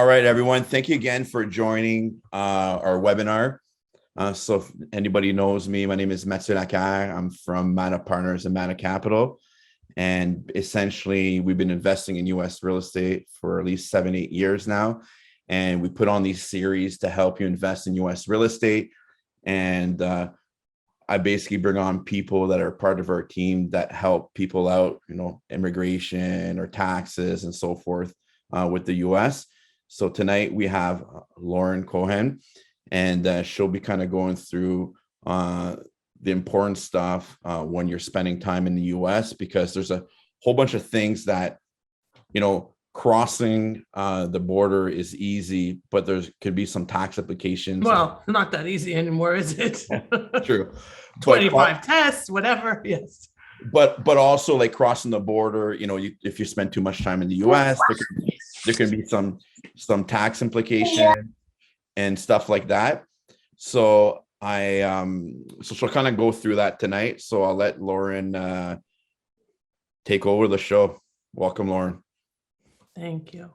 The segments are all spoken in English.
All right, everyone. Thank you again for joining our webinar. So if anybody knows me, my name is Mathieu Laquerre. I'm from Mada Partners and Mada Capital. And essentially, we've been investing in U.S. real estate for at least 7-8 years now. And we put on these series to help you invest in U.S. real estate. And I basically bring on people that are part of our team that help people out, immigration or taxes and so forth with the U.S. So tonight we have Lauren Cohen, and she'll be kind of going through the important stuff when you're spending time in the U.S., because there's a whole bunch of things that, crossing the border is easy, but there could be some tax implications. Well, not that easy anymore, is it? True. 25 tests, whatever. Yes. But also like crossing the border, if you spend too much time in the U.S., there can be some tax implication and stuff like that. So so she'll kind of go through that tonight. So I'll let Lauren take over the show. Welcome, Lauren. Thank you.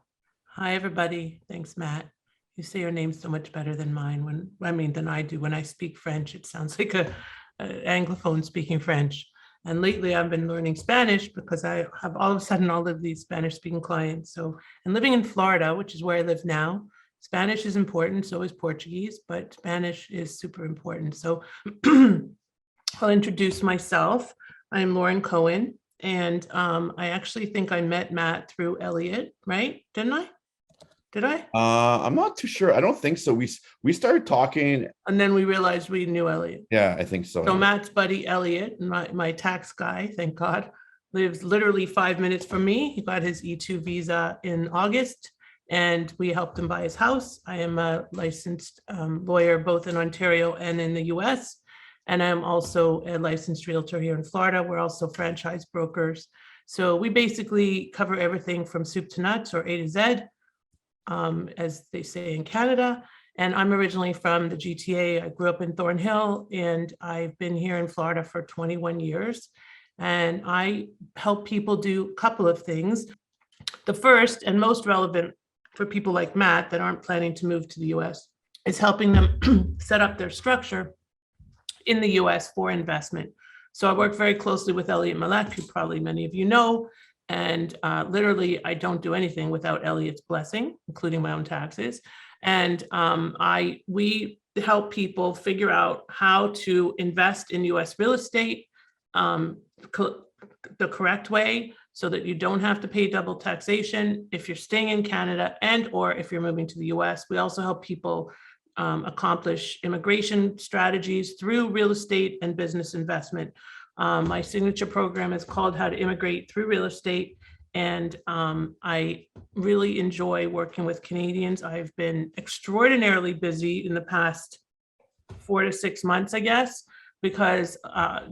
Hi, everybody. Thanks, Matt. You say your name so much better than mine than I do. When I speak French, it sounds like a Anglophone speaking French. And lately I've been learning Spanish because I have all of a sudden all of these Spanish speaking clients. So, and living in Florida, which is where I live now, Spanish is important, so is Portuguese, but Spanish is super important. So I'll introduce myself. I'm Lauren Cohen, and I actually think I met Matt through Elliot, right? Didn't I? Did I? I'm not too sure. I don't think so. We started talking, and then we realized we knew Elliot. Yeah, I think so. So Matt's buddy Elliot, my tax guy, thank God, lives literally 5 minutes from me. He got his E2 visa in August, and we helped him buy his house. I am a licensed lawyer both in Ontario and in the US, and I'm also a licensed realtor here in Florida. We're also franchise brokers. So we basically cover everything from soup to nuts, or A to Z, as they say in Canada. And I'm originally from the GTA. I grew up in Thornhill, and I've been here in Florida for 21 years. And I help people do a couple of things. The first and most relevant for people like Matt that aren't planning to move to the US is helping them set up their structure in the US for investment. So I work very closely with Elliot Malek, who probably many of you know. And literally, I don't do anything without Elliot's blessing, including my own taxes. And we help people figure out how to invest in U.S. real estate the correct way, so that you don't have to pay double taxation if you're staying in Canada and or if you're moving to the U.S. We also help people accomplish immigration strategies through real estate and business investment. My signature program is called How to Immigrate Through Real Estate. And I really enjoy working with Canadians. I've been extraordinarily busy in the past 4 to 6 months, I guess, because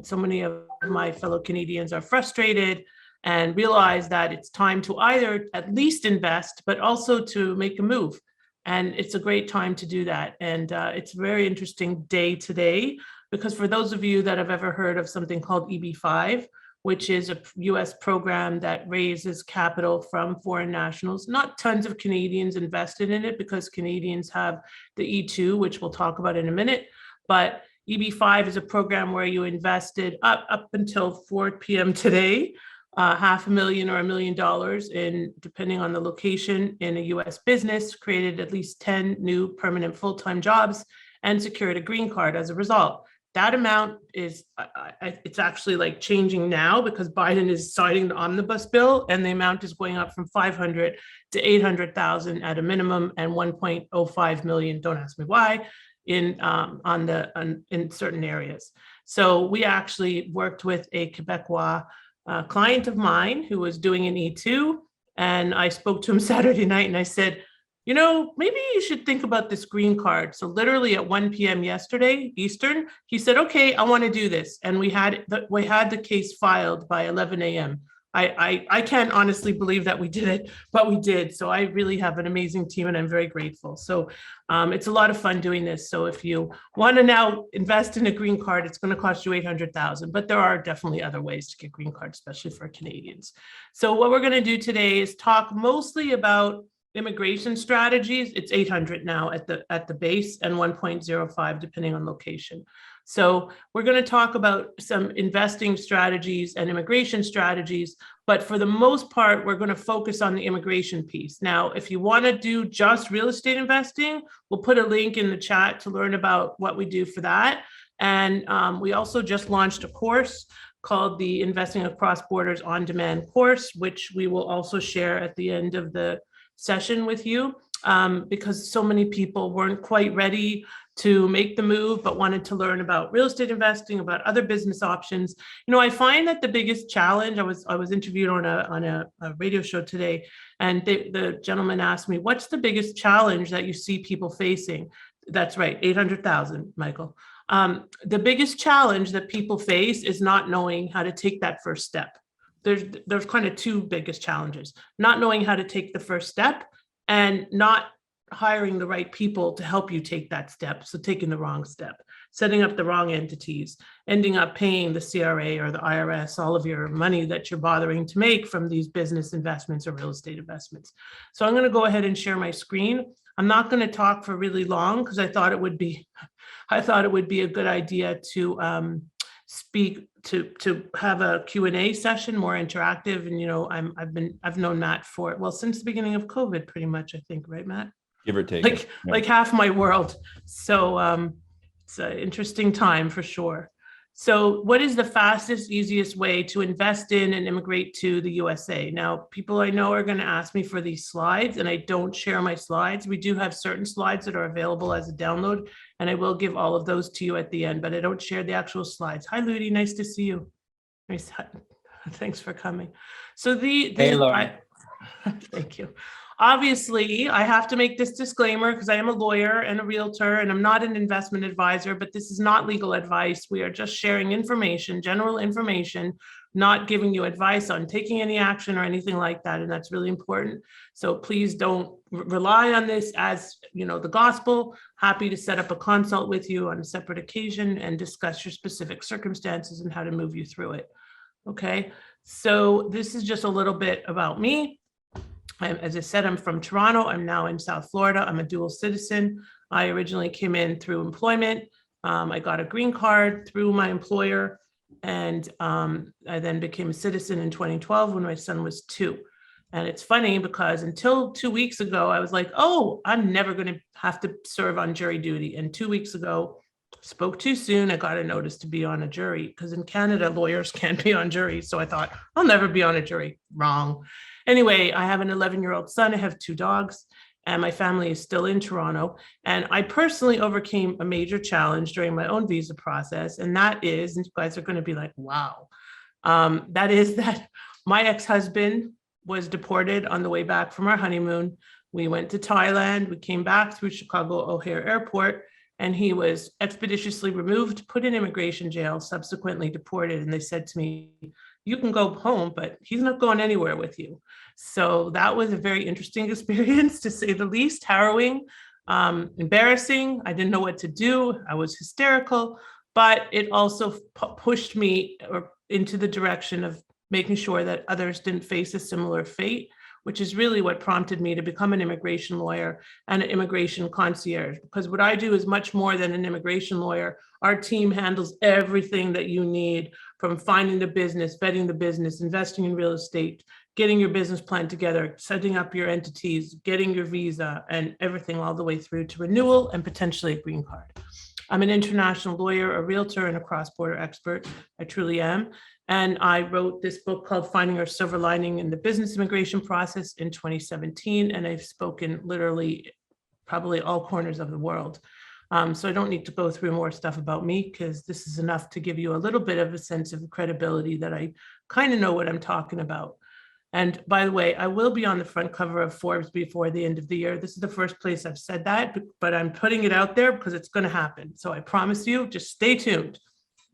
so many of my fellow Canadians are frustrated and realize that it's time to either at least invest, but also to make a move. And it's a great time to do that. And it's a very interesting day today, because for those of you that have ever heard of something called EB-5, which is a US program that raises capital from foreign nationals, not tons of Canadians invested in it because Canadians have the E2, which we'll talk about in a minute. But EB-5 is a program where you invested up until 4 p.m. today, $500,000 or $1 million in, depending on the location, in a US business, created at least 10 new permanent full-time jobs, and secured a green card as a result. That amount is, it's actually like changing now because Biden is signing the omnibus bill, and the amount is going up from 500 to 800,000 at a minimum, and 1.05 million, don't ask me why, in certain areas. So we actually worked with a Quebecois client of mine who was doing an E2, and I spoke to him Saturday night, and I said, maybe you should think about this green card. So literally at 1 p.m. yesterday, Eastern, he said, okay, I want to do this. And we had the case filed by 11 a.m. I can't honestly believe that we did it, but we did. So I really have an amazing team, and I'm very grateful. So it's a lot of fun doing this. So if you want to now invest in a green card, it's going to cost you $800,000, but there are definitely other ways to get green cards, especially for Canadians. So what we're going to do today is talk mostly about immigration strategies, it's 800 now at the base and 1.05 depending on location. So we're going to talk about some investing strategies and immigration strategies, but for the most part, we're going to focus on the immigration piece. Now, if you want to do just real estate investing, we'll put a link in the chat to learn about what we do for that. And we also just launched a course called the Investing Across Borders On Demand course, which we will also share at the end of the session with you, because so many people weren't quite ready to make the move, but wanted to learn about real estate investing, about other business options. You know, I find that the biggest challenge, I was interviewed on a radio show today, and the gentleman asked me, what's the biggest challenge that you see people facing? That's right, 800,000, Michael. The biggest challenge that people face is not knowing how to take that first step. There's kind of two biggest challenges: not knowing how to take the first step and not hiring the right people to help you take that step. So taking the wrong step, setting up the wrong entities, ending up paying the CRA or the IRS all of your money that you're bothering to make from these business investments or real estate investments. So I'm going to go ahead and share my screen. I'm not going to talk for really long because I thought it would be a good idea to speak to have a Q&A session, more interactive. And, you know, I've known Matt since the beginning of COVID, pretty much, I think, right, Matt? Give or take. Like half my world. So it's an interesting time for sure. So what is the fastest, easiest way to invest in and immigrate to the USA? Now, people I know are going to ask me for these slides, and I don't share my slides. We do have certain slides that are available as a download, and I will give all of those to you at the end, but I don't share the actual slides. Hi, Ludi. Nice to see you. Nice. Thanks for coming. So Hey, Lauren. Thank you. Obviously, I have to make this disclaimer because I am a lawyer and a realtor, and I'm not an investment advisor, but this is not legal advice. We are just sharing information, general information, not giving you advice on taking any action or anything like that. And that's really important. So please don't rely on this as, you know, the gospel. Happy to set up a consult with you on a separate occasion and discuss your specific circumstances and how to move you through it. Okay, so this is just a little bit about me. As I said, I'm from Toronto. I'm now in South Florida. I'm a dual citizen. I originally came in through employment. I got a green card through my employer, and I then became a citizen in 2012 when my son was 2. And it's funny because until 2 weeks ago, I was like, oh, I'm never going to have to serve on jury duty. And 2 weeks ago, spoke too soon. I got a notice to be on a jury because in Canada, lawyers can't be on juries. So I thought, I'll never be on a jury. Wrong. Anyway, I have an 11-year-old son. I have 2 dogs, and my family is still in Toronto. And I personally overcame a major challenge during my own visa process. And that is, and you guys are going to be like, wow, that is that my ex-husband was deported on the way back from our honeymoon. We went to Thailand. We came back through Chicago O'Hare Airport, and he was expeditiously removed, put in immigration jail, subsequently deported. And they said to me, you can go home, but he's not going anywhere with you. So that was a very interesting experience, to say the least, harrowing, embarrassing. I didn't know what to do. I was hysterical, but it also pushed me into the direction of making sure that others didn't face a similar fate, which is really what prompted me to become an immigration lawyer and an immigration concierge. Because what I do is much more than an immigration lawyer. Our team handles everything that you need, from finding the business, vetting the business, investing in real estate, getting your business plan together, setting up your entities, getting your visa, and everything all the way through to renewal and potentially a green card. I'm an international lawyer, a realtor, and a cross-border expert. I truly am. And I wrote this book called Finding Our Silver Lining in the Business Immigration Process in 2017. And I've spoken literally probably all corners of the world. So I don't need to go through more stuff about me, because this is enough to give you a little bit of a sense of credibility that I kind of know what I'm talking about. And by the way, I will be on the front cover of Forbes before the end of the year. This is the first place I've said that, but I'm putting it out there because it's going to happen. So I promise you, just stay tuned.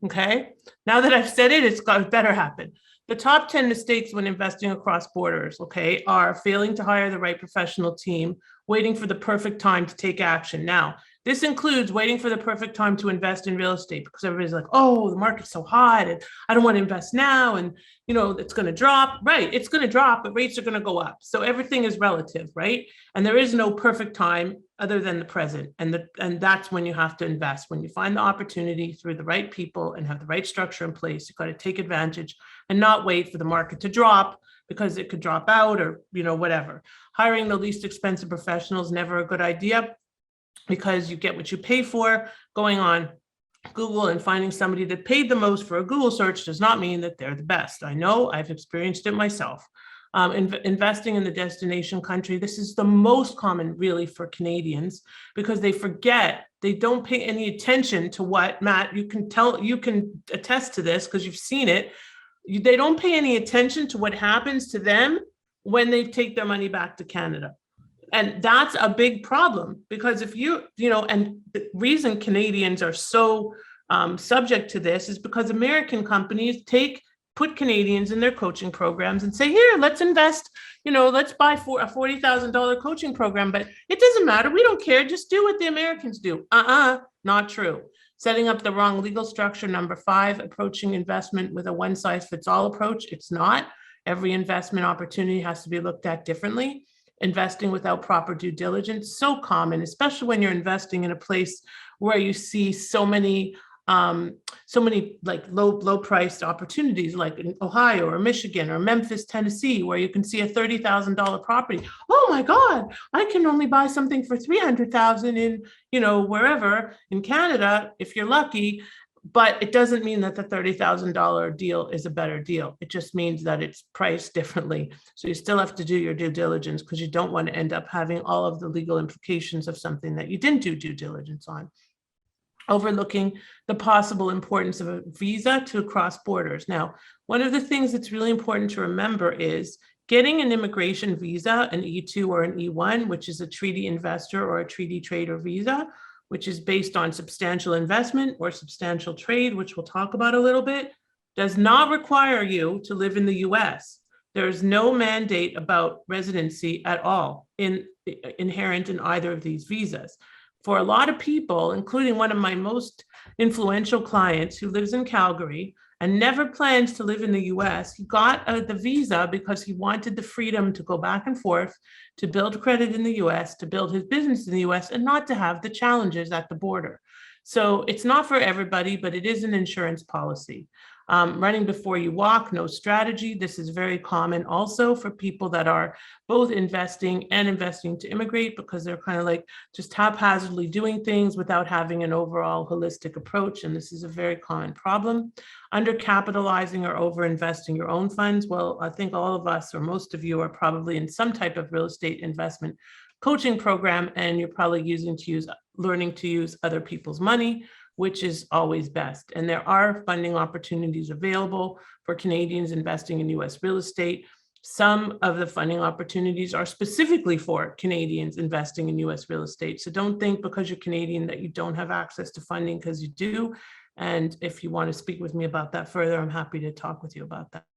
Okay. Now that I've said it, it's better happen. The top 10 mistakes when investing across borders, okay, are failing to hire the right professional team, waiting for the perfect time to take action. Now, This includes waiting for the perfect time to invest in real estate, because everybody's like, oh, the market's so hot and I don't want to invest now. And, it's going to drop. Right. It's going to drop, but rates are going to go up. So everything is relative, right? And there is no perfect time other than the present. And that's when you have to invest. When you find the opportunity through the right people and have the right structure in place, you've got to take advantage and not wait for the market to drop, because it could drop out or, whatever. Hiring the least expensive professional is never a good idea, because you get what you pay for. Going on Google and finding somebody that paid the most for a Google search does not mean that they're the best. I know, I've experienced it myself. Investing in the destination country, this is the most common really for Canadians, because they forget, they don't pay any attention to what, Matt, you can attest to this because you've seen it. They don't pay any attention to what happens to them when they take their money back to Canada. And that's a big problem, because if and the reason Canadians are so subject to this is because American companies put Canadians in their coaching programs and say, here, let's invest, let's buy for a $40,000 coaching program, but it doesn't matter. We don't care. Just do what the Americans do. Not true. Setting up the wrong legal structure. Number 5, approaching investment with a one-size-fits-all approach. It's not. Every investment opportunity has to be looked at differently. Investing without proper due diligence, so common, especially when you're investing in a place where you see so many like low priced opportunities, like in Ohio or Michigan or Memphis, Tennessee, where you can see a $30,000 property. Oh my God, I can only buy something for $300,000 in, wherever in Canada, if you're lucky. But it doesn't mean that the $30,000 deal is a better deal. It just means that it's priced differently. So you still have to do your due diligence, because you don't want to end up having all of the legal implications of something that you didn't do due diligence on. Overlooking the possible importance of a visa to cross borders. Now, one of the things that's really important to remember is getting an immigration visa, an E2 or an E1, which is a treaty investor or a treaty trader visa, which is based on substantial investment or substantial trade, which we'll talk about a little bit, does not require you to live in the US. There is no mandate about residency at all inherent in either of these visas. For a lot of people, including one of my most influential clients who lives in Calgary and never plans to live in the US, he got the visa because he wanted the freedom to go back and forth, to build credit in the US, to build his business in the US, and not to have the challenges at the border. So it's not for everybody, but it is an insurance policy. Running before you walk, no strategy. This is very common also for people that are both investing and investing to immigrate, because they're kind of like just haphazardly doing things without having an overall holistic approach. And this is a very common problem. Undercapitalizing or overinvesting your own funds. Well, I think all of us, or most of you, are probably in some type of real estate investment coaching program, and you're probably learning to use other people's money, which is always best. And there are funding opportunities available for Canadians investing in US real estate. Some of the funding opportunities are specifically for Canadians investing in US real estate. So don't think because you're Canadian that you don't have access to funding, because you do. And if you want to speak with me about that further, I'm happy to talk with you about that.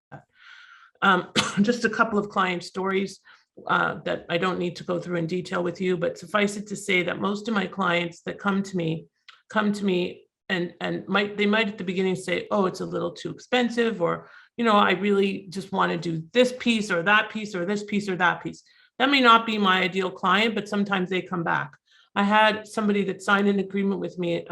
Just a couple of client stories that I don't need to go through in detail with you, but suffice it to say that most of my clients that come to me and they might at the beginning say, oh, it's a little too expensive, or, I really just want to do this piece or that piece or this piece or that piece. That may not be my ideal client, but sometimes they come back. I had somebody that signed an agreement with me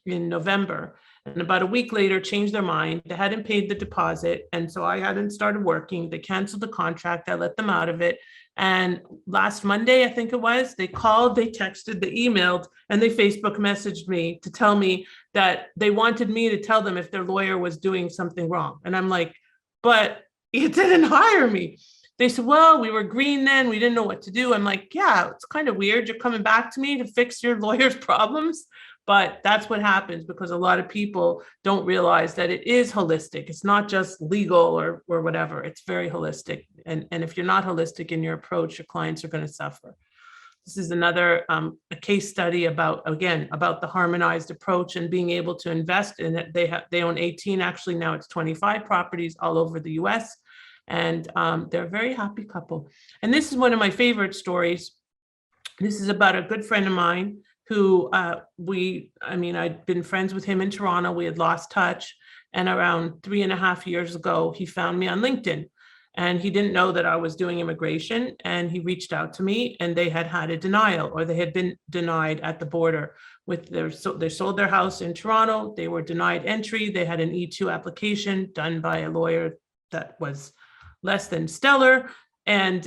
in November, and about a week later changed their mind. They hadn't paid the deposit, and so I hadn't started working. They canceled the contract. I let them out of it. And last Monday, I think it was, they called, they texted, they emailed, and they Facebook messaged me to tell me that they wanted me to tell them if their lawyer was doing something wrong. And I'm like, but you didn't hire me. They said, well, we were green then. We didn't know what to do. I'm like, yeah, it's kind of weird. You're coming back to me to fix your lawyer's problems. But that's what happens, because a lot of people don't realize that it is holistic. It's not just legal or whatever. It's very holistic. And if you're not holistic in your approach, your clients are going to suffer. This is another a case study about the harmonized approach and being able to invest in it. They own 18, actually now it's 25 properties all over the US. And they're a very happy couple. And this is one of my favorite stories. This is about a good friend of mine who I'd been friends with him in Toronto. We had lost touch. And around 3.5 years ago, he found me on LinkedIn. And he didn't know that I was doing immigration. And he reached out to me, and they had a denial, or they had been denied at the border with they sold their house in Toronto. They were denied entry. They had an E2 application done by a lawyer that was less than stellar. And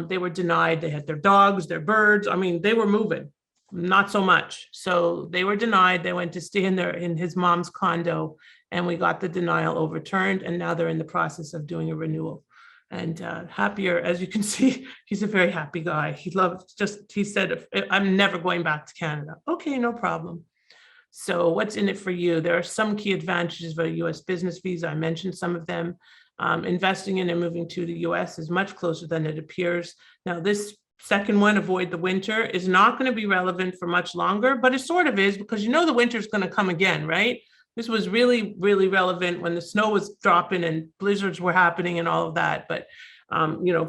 they were denied. They had their dogs, their birds. I mean, they were moving, not so much. So they were denied. They went to stay in his mom's condo, and we got the denial overturned. And now they're in the process of doing a renewal. And happier, as you can see, he's a very happy guy. He said, I'm never going back to Canada. Okay, no problem. So what's in it for you? There are some key advantages of a US business visa. I mentioned some of them. Investing in and moving to the US is much closer than it appears. Now, this second one, avoid the winter, is not going to be relevant for much longer, but it sort of is, because the winter is going to come again, right? This was really, really relevant when the snow was dropping and blizzards were happening and all of that. But,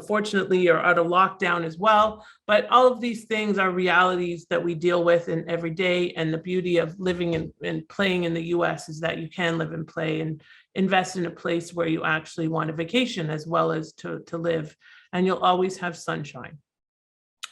fortunately, you're out of lockdown as well. But all of these things are realities that we deal with in every day. And the beauty of living and playing in the US is that you can live and play and invest in a place where you actually want a vacation as well as to live. And you'll always have sunshine.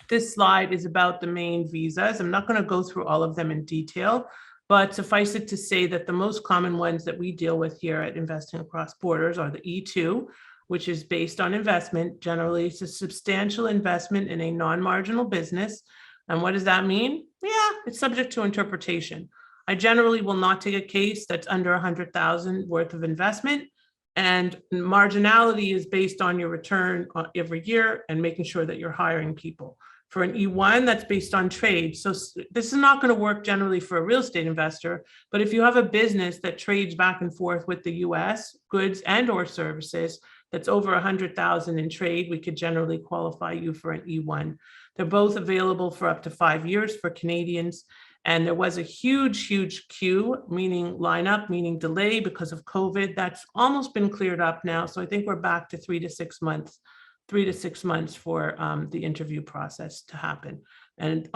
This slide is about the main visas. I'm not going to go through all of them in detail, but suffice it to say that the most common ones that we deal with here at Investing Across Borders are the E2, which is based on investment. Generally, it's a substantial investment in a non-marginal business. And what does that mean? Yeah, it's subject to interpretation. I generally will not take a case that's under 100,000 worth of investment. And marginality is based on your return every year and making sure that you're hiring people. For an E1, that's based on trade. So this is not going to work generally for a real estate investor, but if you have a business that trades back and forth with the US, goods and or services, that's over 100,000 in trade, we could generally qualify you for an E1. They're both available for up to 5 years for Canadians. And there was a huge, huge queue, meaning lineup, meaning delay because of COVID. That's almost been cleared up now. So I think we're back to 3 to 6 months. 3 to 6 months for the interview process to happen. And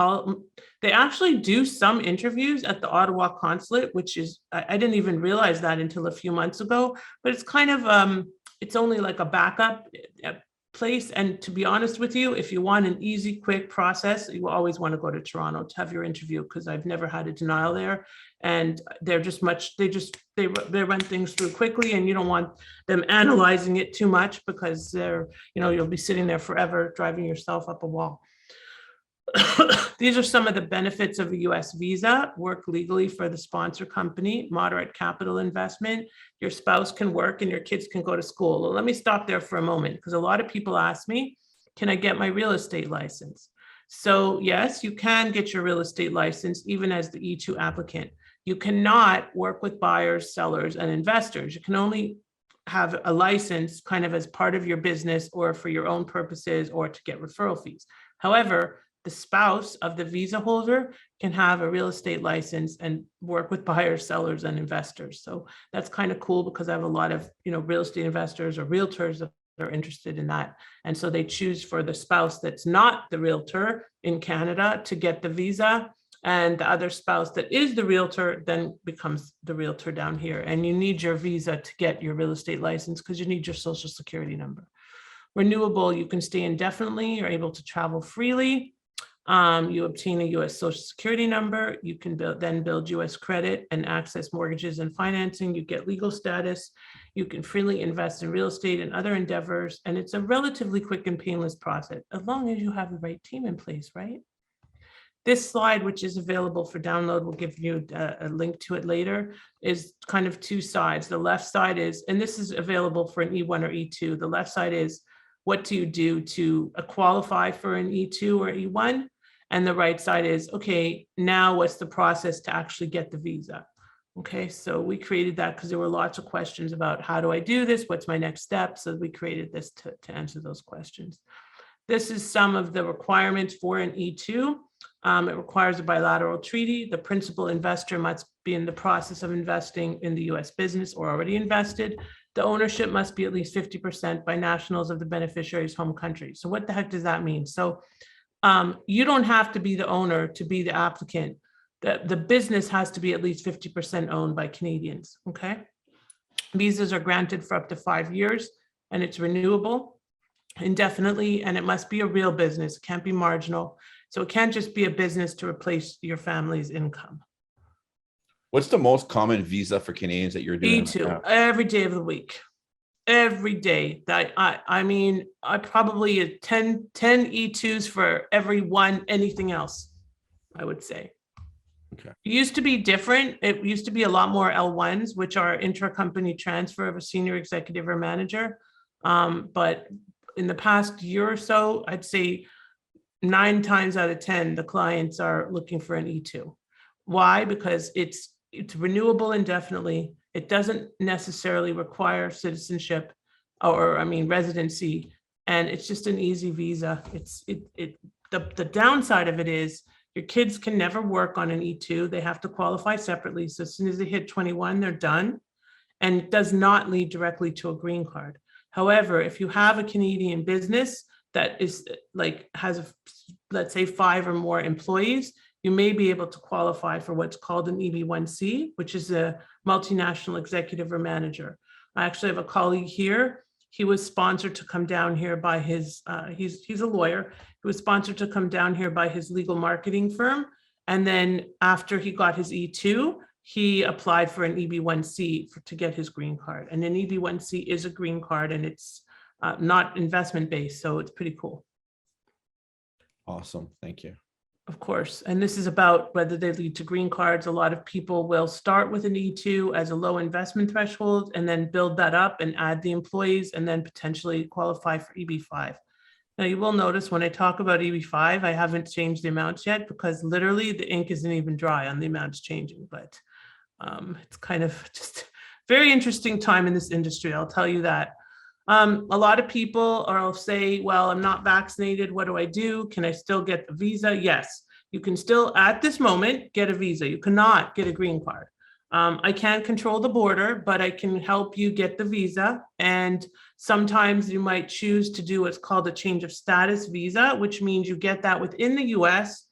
they actually do some interviews at the Ottawa consulate, which is, I didn't even realize that until a few months ago, but it's kind of, it's only like a backup place. And to be honest with you, if you want an easy, quick process, you always want to go to Toronto to have your interview, because I've never had a denial there. And they're just they run things through quickly, and you don't want them analyzing it too much, because you'll be sitting there forever driving yourself up a wall. These are some of the benefits of a US visa. Work legally for the sponsor company, moderate capital investment, your spouse can work and your kids can go to school. Well, let me stop there for a moment, because a lot of people ask me, can I get my real estate license? So yes, you can get your real estate license even as the E2 applicant. You cannot work with buyers, sellers, and investors. You can only have a license kind of as part of your business or for your own purposes or to get referral fees. However, the spouse of the visa holder can have a real estate license and work with buyers, sellers, and investors. So that's kind of cool, because I have a lot of, real estate investors or realtors that are interested in that. And so they choose for the spouse that's not the realtor in Canada to get the visa. And the other spouse that is the realtor then becomes the realtor down here. And you need your visa to get your real estate license, because you need your social security number. Renewable, you can stay indefinitely. You're able to travel freely. You obtain a US social security number. You can then build US credit and access mortgages and financing. You get legal status. You can freely invest in real estate and other endeavors. And it's a relatively quick and painless process, as long as you have the right team in place, right? This slide, which is available for download, we'll give you a link to it later, is kind of two sides. The left side is, and this is available for an E1 or E2. The left side is, what do you do to qualify for an E2 or E1? And the right side is, okay, now what's the process to actually get the visa? Okay, so we created that because there were lots of questions about how do I do this? What's my next step? So we created this to answer those questions. This is some of the requirements for an E2. It requires a bilateral treaty. The principal investor must be in the process of investing in the US business or already invested. The ownership must be at least 50% by nationals of the beneficiary's home country. So what the heck does that mean? So you don't have to be the owner to be the applicant. the business has to be at least 50% owned by Canadians, okay? Visas are granted for up to 5 years, and it's renewable indefinitely, and it must be a real business. It can't be marginal. So it can't just be a business to replace your family's income. What's the most common visa for Canadians that you're doing? E2, every day of the week. Every day. I mean, I probably 10 E2s for every one, anything else, I would say. Okay. It used to be different. It used to be a lot more L1s, which are intra-company transfer of a senior executive or manager. But in the past year or so, I'd say 9 times out of 10, the clients are looking for an E2. Why? Because it's renewable indefinitely. It doesn't necessarily require citizenship or residency, and it's just an easy visa. The downside of it is your kids can never work on an E2. They have to qualify separately. So as soon as they hit 21, they're done, and it does not lead directly to a green card. However, if you have a Canadian business that is has let's say 5 or more employees, you may be able to qualify for what's called an EB1C, which is a multinational executive or manager. I actually have a colleague here. He was sponsored to come down here by his, he's a lawyer. He was sponsored to come down here by his legal marketing firm. And then after he got his E2, he applied for an EB1C to get his green card. And an EB1C is a green card, and it's not investment based. So it's pretty cool. Awesome. Thank you. Of course. And this is about whether they lead to green cards. A lot of people will start with an E2 as a low investment threshold and then build that up and add the employees and then potentially qualify for EB5. Now you will notice when I talk about EB5, I haven't changed the amounts yet because literally the ink isn't even dry on the amounts changing, but it's kind of just very interesting time in this industry. I'll tell you that. A lot of people will say, well, I'm not vaccinated. What do I do? Can I still get the visa? Yes, you can still at this moment get a visa. You cannot get a green card. I can't control the border, but I can help you get the visa. And sometimes you might choose to do what's called a change of status visa, which means you get that within the US,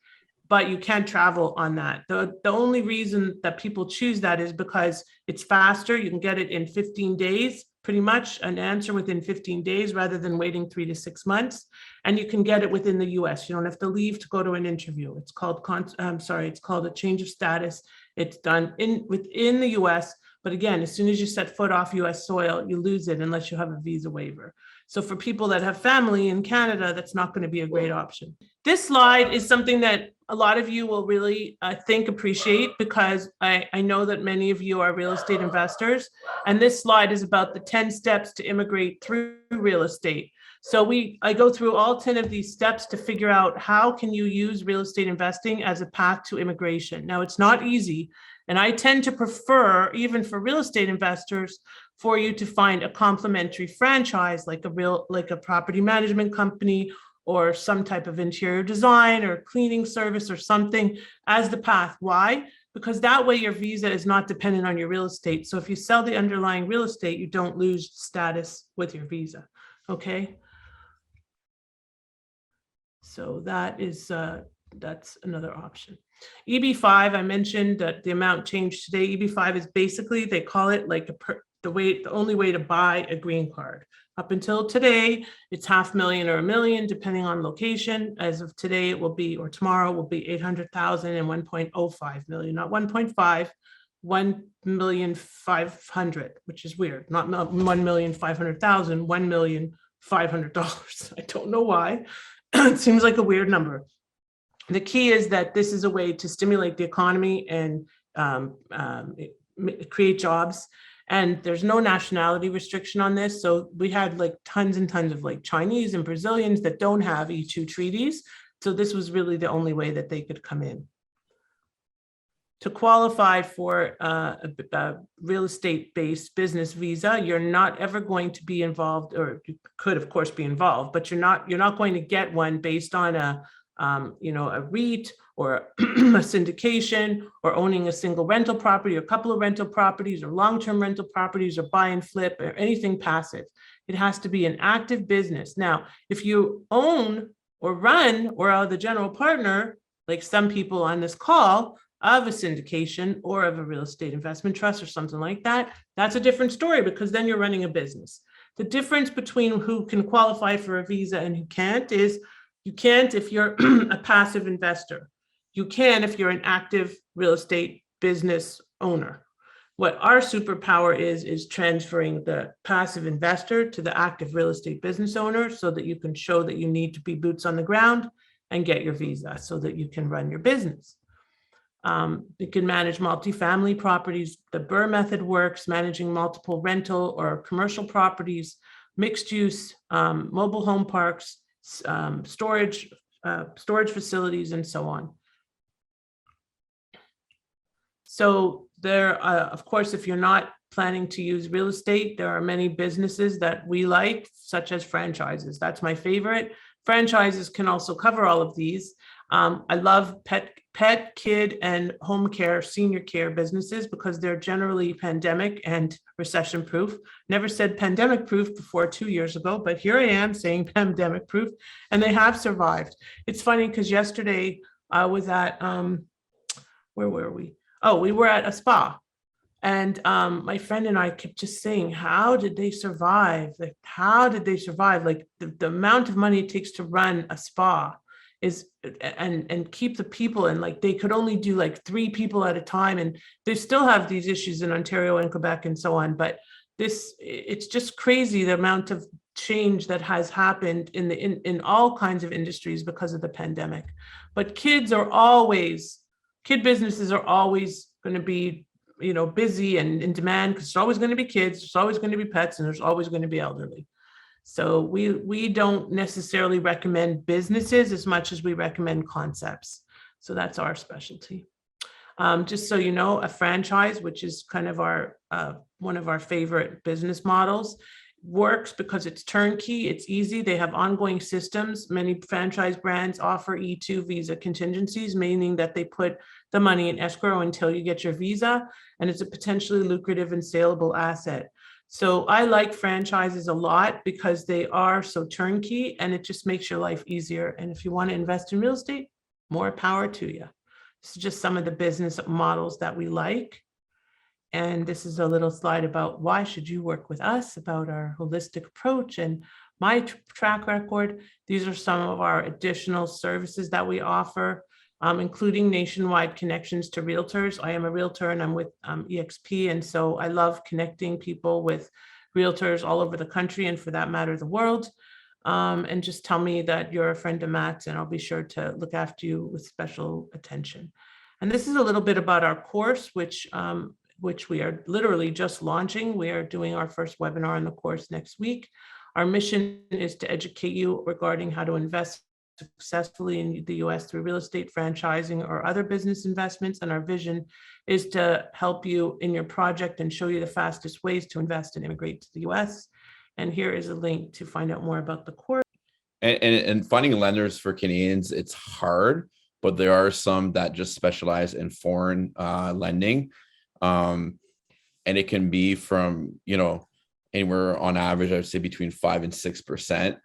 but you can't travel on that. The only reason that people choose that is because it's faster. You can get it in 15 days. Pretty much an answer within 15 days rather than waiting 3 to 6 months. And you can get it within the US. You don't have to leave to go to an interview. It's called, it's called a change of status. It's done within the US. But again, as soon as you set foot off US soil, you lose it unless you have a visa waiver. So for people that have family in Canada, that's not going to be a great option. This slide is something that a lot of you will really, I think, appreciate because I know that many of you are real estate investors. And this slide is about the 10 steps to immigrate through real estate. So I go through all 10 of these steps to figure out how can you use real estate investing as a path to immigration. Now, it's not easy. And I tend to prefer, even for real estate investors, for you to find a complementary franchise like a property management company or some type of interior design or cleaning service or something as the path. Why? Because that way your visa is not dependent on your real estate. So if you sell the underlying real estate, you don't lose status with your visa. Okay. So that's another option. EB5, I mentioned that the amount changed today. EB5 is basically, they call it like the only way to buy a green card. Up until today, it's $500,000 or $1 million, depending on location. As of today, it will be, or tomorrow will be 800,000 and 1.05 million, not 1.5, 1,500,000, which is weird. Not 1,500,000, $1,500,000. I don't know why. It seems like a weird number. The key is that this is a way to stimulate the economy and create jobs. And there's no nationality restriction on this. So we had like tons and tons of like Chinese and Brazilians that don't have E2 treaties. So this was really the only way that they could come in. To qualify for a real estate-based business visa, you're not ever going to be involved, or you could of course be involved, but you're not going to get one based on a REIT or a syndication or owning a single rental property or a couple of rental properties or long-term rental properties or buy and flip or anything passive. It has to be an active business. Now, if you own or run or are the general partner, like some people on this call, of a syndication or of a real estate investment trust or something like that, that's a different story, because then you're running a business. The difference between who can qualify for a visa and who can't is you can't if you're a passive investor. You can if you're an active real estate business owner. What our superpower is transferring the passive investor to the active real estate business owner so that you can show that you need to be boots on the ground and get your visa so that you can run your business. You can manage multifamily properties. The Burr method works, managing multiple rental or commercial properties, mixed use, mobile home parks, storage facilities, and so on. So there, of course, if you're not planning to use real estate, there are many businesses that we like, such as franchises. That's my favorite. Franchises can also cover all of these. I love pet, kid, and home care, senior care businesses because they're generally pandemic and recession proof. Never said pandemic proof before 2 years ago, but here I am saying pandemic proof, and they have survived. It's funny because yesterday I was at, where were we? Oh, we were at a spa. And my friend and I kept just saying, how did they survive? Like, how did they survive? Like the amount of money it takes to run a spa is, and keep the people, and like they could only do like 3 people at a time. And they still have these issues in Ontario and Quebec and so on. But it's just crazy the amount of change that has happened in all kinds of industries because of the pandemic. But kid businesses are always going to be, busy and in demand because there's always going to be kids, there's always going to be pets, and there's always going to be elderly. So we don't necessarily recommend businesses as much as we recommend concepts. So that's our specialty. Just so you know, a franchise, which is kind of our one of our favorite business models, works because it's turnkey, it's easy, they have ongoing systems. Many franchise brands offer E2 visa contingencies, meaning that they put the money in escrow until you get your visa, and it's a potentially lucrative and saleable asset. So I like franchises a lot because they are so turnkey and it just makes your life easier. And if you want to invest in real estate, more power to you. This is just some of the business models that we like. And this is a little slide about why should you work with us, about our holistic approach and my track record. These are some of our additional services that we offer, including nationwide connections to realtors. I am a realtor and I'm with EXP. And so I love connecting people with realtors all over the country and, for that matter, the world. And just tell me that you're a friend of Matt's and I'll be sure to look after you with special attention. And this is a little bit about our course, which we are literally just launching. We are doing our first webinar on the course next week. Our mission is to educate you regarding how to invest successfully in the US through real estate, franchising, or other business investments. And our vision is to help you in your project and show you the fastest ways to invest and immigrate to the US. And here is a link to find out more about the course. And finding lenders for Canadians, it's hard, but there are some that just specialize in foreign lending. And it can be from, anywhere on average, I would say between 5 and 6%.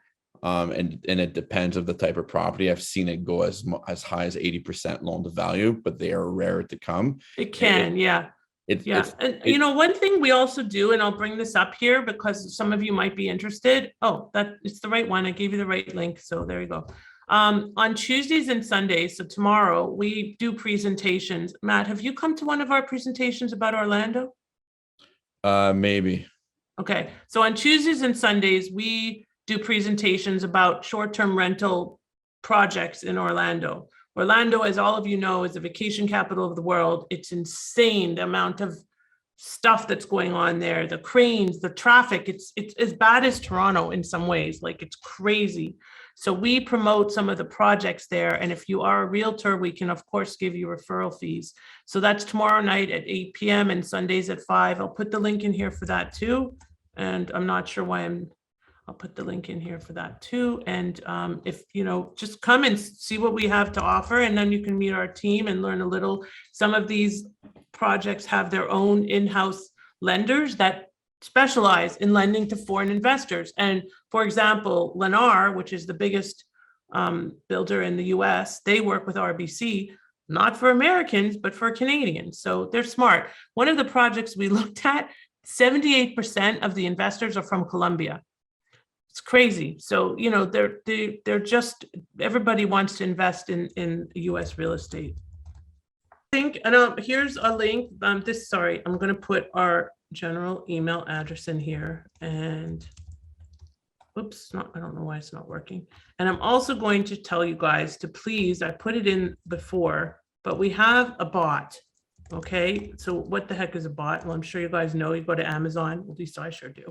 And it depends of the type of property. I've seen it go as high as 80% loan to value, but they are rare to come. It can, yeah. One thing we also do, and I'll bring this up here because some of you might be interested. Oh, it's the right one. I gave you the right link. So there you go. On Tuesdays and Sundays, so tomorrow, we do presentations. Matt, have you come to one of our presentations about Orlando? Maybe. Okay, so on Tuesdays and Sundays, we do presentations about short-term rental projects in Orlando. Orlando, as all of you know, is the vacation capital of the world. It's insane, the amount of stuff that's going on there, the cranes, the traffic. It's as bad as Toronto in some ways, like it's crazy. So we promote some of the projects there. And if you are a realtor, we can, of course, give you referral fees. So that's tomorrow night at 8 p.m. and Sundays at 5. I'll put the link in here for that too. And I'm not sure why I'll put the link in here for that too. And if, just come and see what we have to offer, and then you can meet our team and learn a little. Some of these projects have their own in-house lenders that specialize in lending to foreign investors. And for example, Laquerre, which is the biggest builder in the US, they work with RBC. not for Americans, but for Canadians. So they're smart. One of the projects we looked at, 78% of the investors are from Colombia. It's crazy. So, you know, they're just, everybody wants to invest in US real estate. I think, and here's a link. I'm going to put our general email address in here, and oops, I don't know why it's not working. And I'm also going to tell you guys to please, I put it in before, but we have a bot. Okay, so what the heck is a bot? Well, I'm sure you guys know, you go to Amazon, at least I sure do.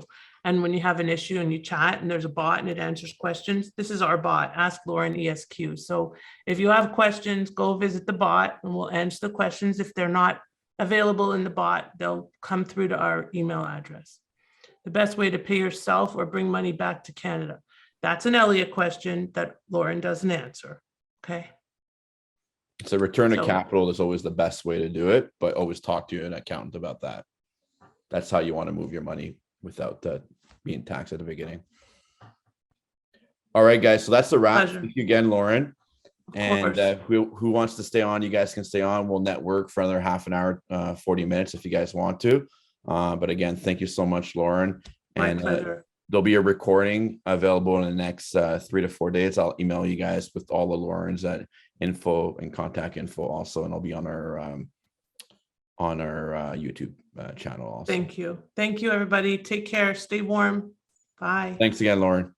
And when you have an issue and you chat and there's a bot and it answers questions, this is our bot, Ask Lauren ESQ. So if you have questions, go visit the bot and we'll answer the questions. If they're not available in the bot, they'll come through to our email address. The best way to pay yourself or bring money back to Canada. That's an Elliott question that Lauren doesn't answer, okay? So return of capital is always the best way to do it, but always talk to an accountant about that. That's how you want to move your money without being taxed at the beginning. All right, guys. So that's the wrap. Thank you again, Lauren. And who wants to stay on, you guys can stay on. We'll network for another half an hour, 40 minutes if you guys want to. But again, thank you so much, Lauren. My pleasure. There'll be a recording available in the next 3 to 4 days. I'll email you guys with all the Lauren's info and contact info also, and I'll be on our YouTube channel also. Thank you, everybody. Take care. Stay warm. Bye. Thanks again, Lauren.